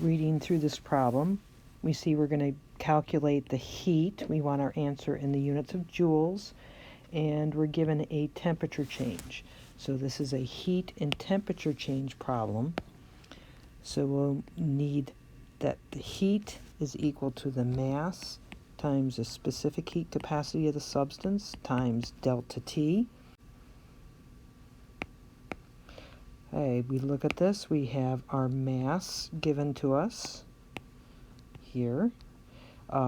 Reading through this problem, we see we're going to calculate the heat. We want our answer in the units of joules, and we're given a temperature change. So this is a heat and temperature change problem. So we'll need that the heat is equal to the mass times the specific heat capacity of the substance times delta T. Okay, we look at this, we have our mass given to us here.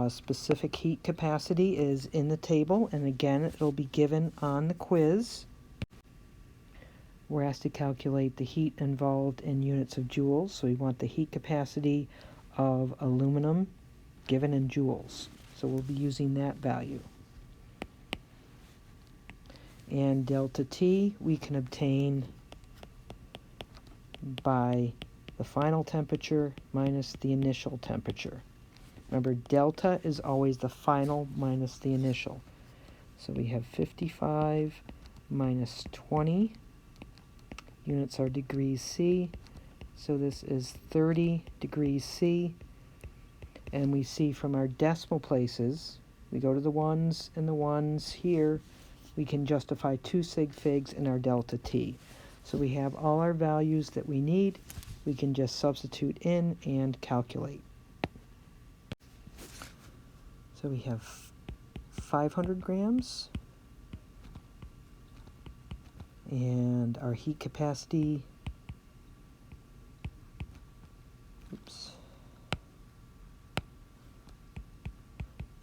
Specific heat capacity is in the table, and again, it'll be given on the quiz. We're asked to calculate the heat involved in units of joules, so we want the heat capacity of aluminum given in joules. So we'll be using that value. And delta T we can obtain by the final temperature minus the initial temperature. Remember, delta is always the final minus the initial. So we have 55 minus 20. Units are degrees C. So this is 30 degrees C. And we see from our decimal places, we go to the ones and the ones here, we can justify 2 sig figs in our delta T. So we have all our values that we need. We can just substitute in and calculate. So we have 500 grams, and our heat capacity,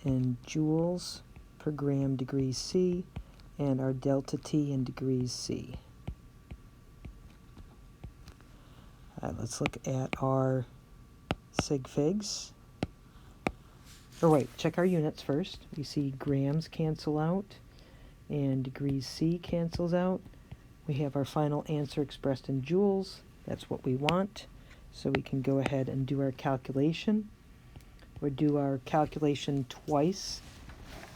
in joules per gram degrees C, and our delta T in degrees C. Let's look at our sig figs. Oh wait, check our units first. We see grams cancel out and degrees C cancels out. We have our final answer expressed in joules. That's what we want. So we can go ahead and do our calculation. We'll do our calculation twice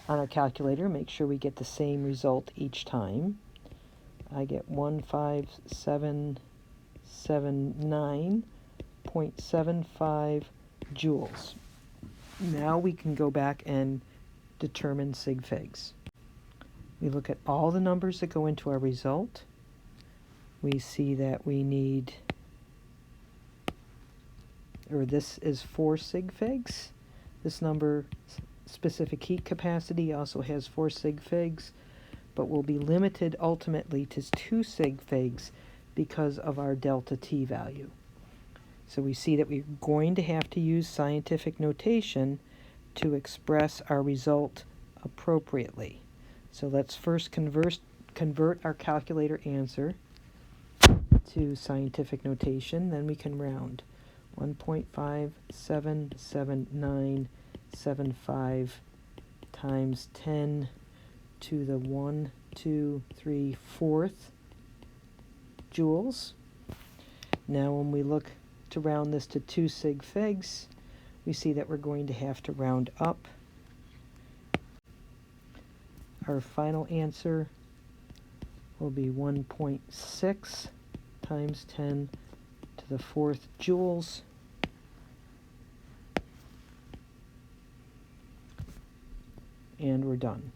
on our calculator. Make sure we get the same result each time. I get 15779.75 joules. Now we can go back and determine sig figs. We look at all the numbers that go into our result. We see that we need, or this is 4 sig figs. This number, specific heat capacity, also has 4 sig figs, but will be limited ultimately to 2 sig figs because of our delta T value. So we see that we're going to have to use scientific notation to express our result appropriately. So let's first convert our calculator answer to scientific notation, then we can round. 1.577975 times 10 to the 1, 2, 3, 4th joules. Now when we look to round this to 2 sig figs, we see that we're going to have to round up. Our final answer will be 1.6 times 10 to the 4th joules. And we're done.